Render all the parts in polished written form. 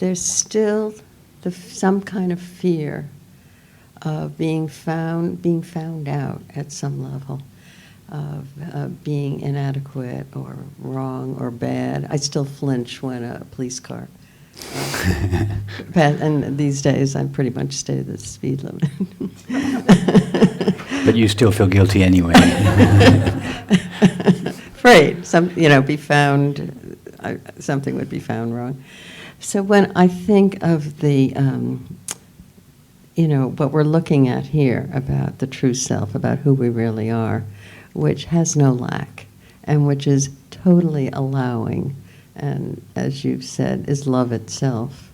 there's still some kind of fear of being found out at some level, of being inadequate or wrong or bad. I still flinch when a police car. And these days, I pretty much stay to the speed limit. But you still feel guilty anyway. Afraid be found. Something would be found wrong. So when I think of the, what we're looking at here about the true self, about who we really are, which has no lack, and which is totally allowing, and as you've said, is love itself.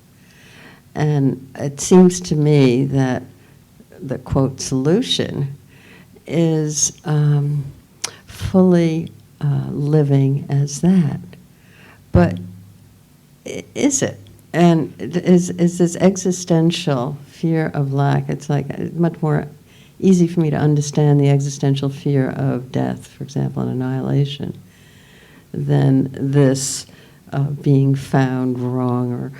And it seems to me that the, quote, solution is fully living as that. But is it? And is this existential fear of lack, it's like much more easy for me to understand the existential fear of death, for example, and annihilation, than this being found wrong or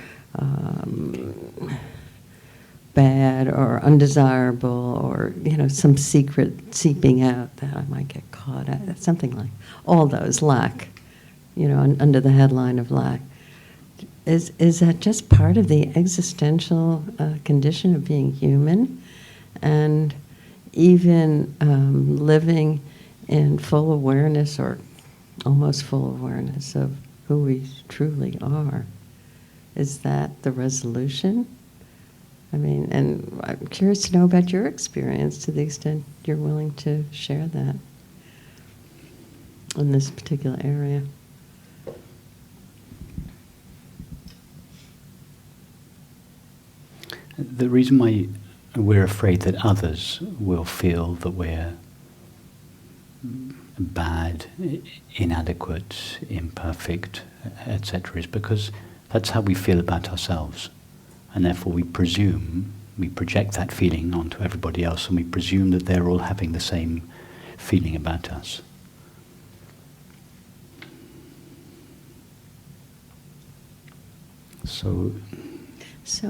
bad or undesirable, or some secret seeping out that I might get caught at, something like all those lack, under the headline of lack. Is that just part of the existential condition of being human, and even living in full awareness or almost full awareness of who we truly are? Is that the resolution? I mean, and I'm curious to know about your experience, to the extent you're willing to share that in this particular area. The reason why we're afraid that others will feel that we're bad, inadequate, imperfect, etc., is because that's how we feel about ourselves. And therefore we project that feeling onto everybody else, and we presume that they're all having the same feeling about us. So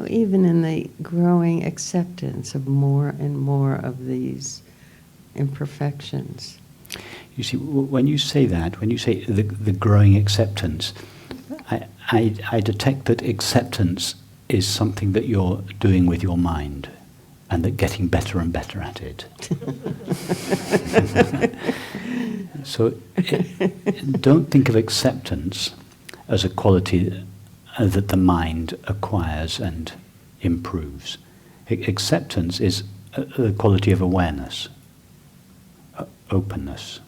even in the growing acceptance of more and more of these imperfections. You see, when you say that, when you say the growing acceptance, I detect that acceptance is something that you're doing with your mind, and that getting better and better at it. So don't think of acceptance as a quality that the mind acquires and improves. Acceptance is the quality of awareness, openness,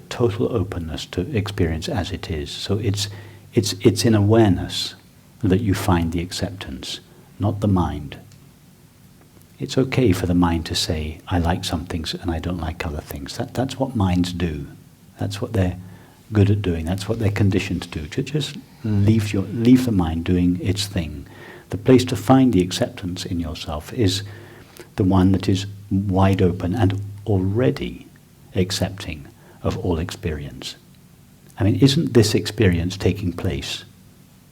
total openness to experience as it is. So it's in awareness that you find the acceptance, not the mind. It's okay for the mind to say, I like some things and I don't like other things. That's what minds do. That's what they're good at doing. That's what they're conditioned to do. To just leave the mind doing its thing. The place to find the acceptance in yourself is the one that is wide open and already accepting of all experience. I mean, isn't this experience taking place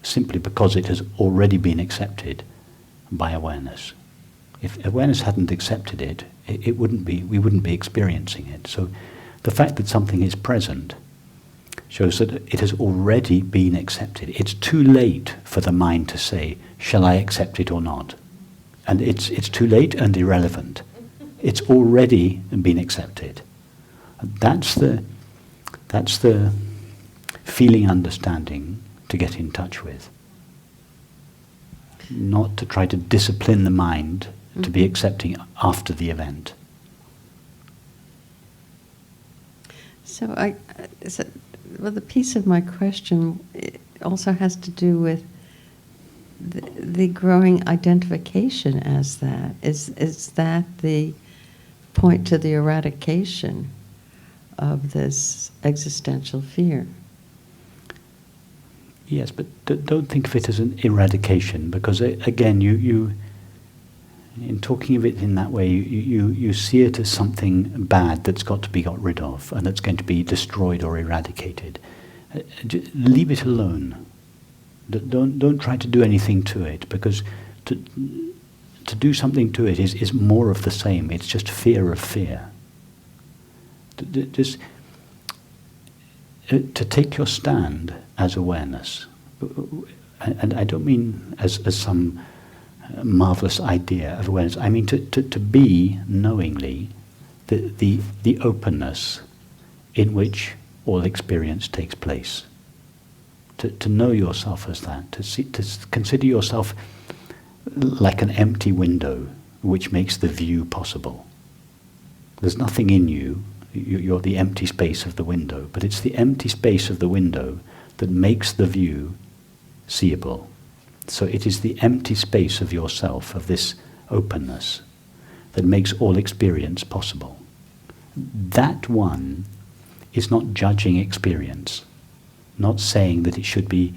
simply because it has already been accepted by awareness? If awareness hadn't accepted it, we wouldn't be experiencing it. So the fact that something is present shows that it has already been accepted. It's too late for the mind to say, shall I accept it or not? And it's too late and irrelevant. It's already been accepted. That's the feeling understanding to get in touch with. Not to try to discipline the mind to be accepting after the event. So the piece of my question also has to do with the growing identification as that. Is that the point to the eradication of this existential fear? Yes, but don't think of it as an eradication, because again, you in talking of it in that way, you see it as something bad that's got to be got rid of, and that's going to be destroyed or eradicated. Leave it alone. Don't try to do anything to it, because to do something to it is more of the same. It's just fear of fear. Just to take your stand as awareness, and I don't mean as some marvelous idea of awareness. I mean to be knowingly the openness in which all experience takes place. To know yourself as that, to consider yourself like an empty window which makes the view possible. There's nothing in you, you're the empty space of the window, but it's the empty space of the window that makes the view seeable. So it is the empty space of yourself, of this openness, that makes all experience possible. That one is not judging experience, not saying that it should be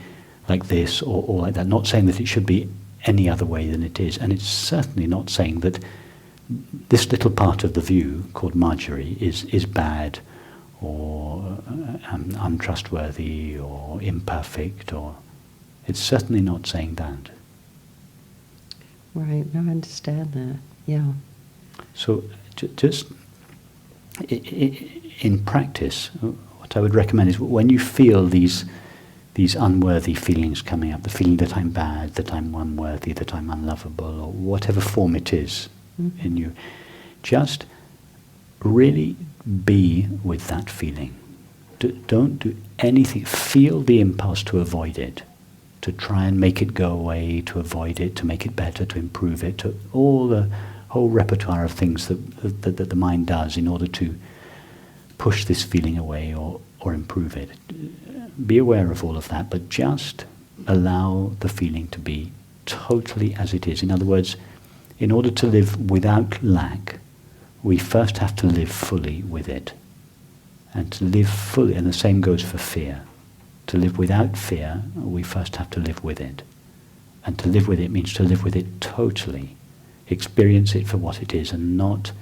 like this or like that, not saying that it should be any other way than it is, and it's certainly not saying that this little part of the view called Marjorie is bad or untrustworthy or imperfect, or it's certainly not saying that. Right, I understand that, yeah. So just in practice, what I would recommend is when you feel these unworthy feelings coming up, the feeling that I'm bad, that I'm unworthy, that I'm unlovable, or whatever form it is in you, just really be with that feeling. Don't do anything. Feel the impulse to avoid it, to try and make it go away, to avoid it, to make it better, to improve it, to all the whole repertoire of things that the mind does in order to push this feeling away or improve it. Be aware of all of that, but just allow the feeling to be totally as it is. In other words, in order to live without lack, we first have to live fully with it. And to live fully, and the same goes for fear. To live without fear, we first have to live with it. And to live with it means to live with it totally. Experience it for what it is and not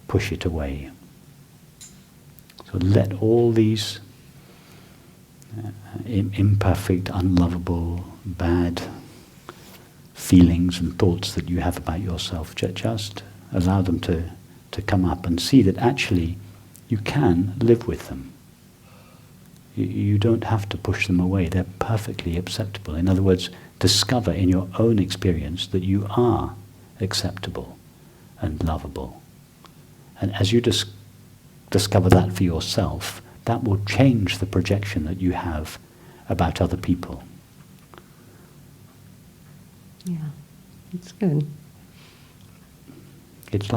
push it away. So let all these imperfect, unlovable, bad feelings and thoughts that you have about yourself, just allow them to come up, and see that actually you can live with them. You don't have to push them away. They're perfectly acceptable. In other words, discover in your own experience that you are acceptable and lovable. And as you discover that for yourself, that will change the projection that you have about other people. Yeah, it's good. It's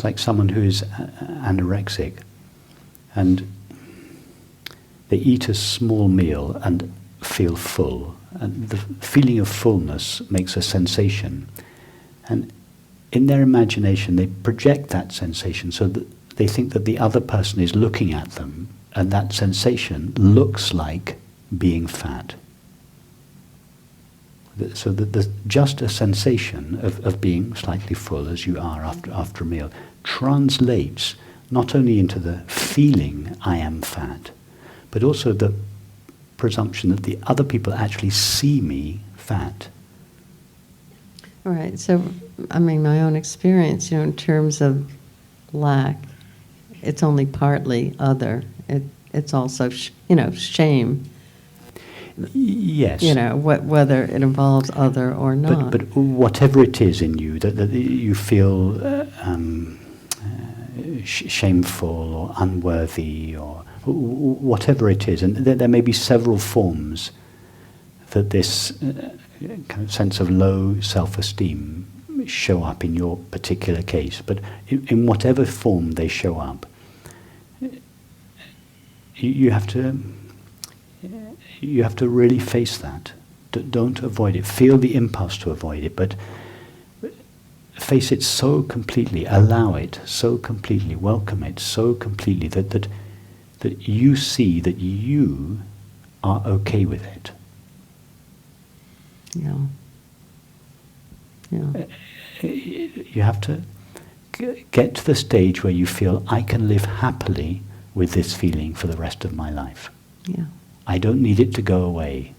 like someone who is anorexic and they eat a small meal and feel full. And the feeling of fullness makes a sensation. And in their imagination, they project that sensation so that they think that the other person is looking at them, and that sensation looks like being fat. So that just a sensation of being slightly full as you are after a meal translates not only into the feeling I am fat, but also the presumption that the other people actually see me fat. All right, so, I mean, my own experience, in terms of lack, it's only partly other. It's also, shame. Yes. Whether it involves other or not. But whatever it is in you that you feel shameful or unworthy or whatever it is, and there may be several forms that this kind of sense of low self-esteem show up in your particular case. But in whatever form they show up, you have to really face that. Don't avoid it. Feel the impulse to avoid it, but face it so completely, allow it so completely, welcome it so completely that you see that you are okay with it. Yeah. Yeah. You have to get to the stage where you feel I can live happily with this feeling for the rest of my life. Yeah. I don't need it to go away.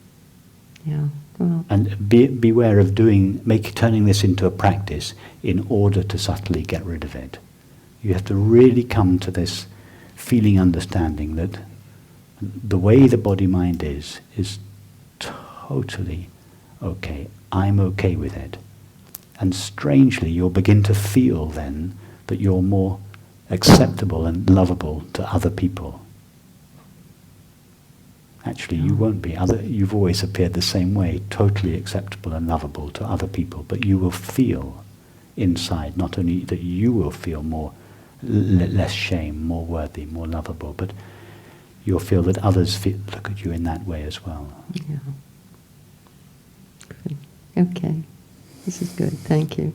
Yeah. Well, And beware of turning this into a practice in order to subtly get rid of it. You have to really come to this feeling understanding that the way the body-mind is totally okay. I'm okay with it. And strangely, you'll begin to feel then that you're more acceptable and lovable to other people. Actually, you won't be. You've always appeared the same way, totally acceptable and lovable to other people, but you will feel inside not only that you will feel less shame, more worthy, more lovable, but you'll feel that others look at you in that way as well. yeah. Good. Okay. This is good. Thank you.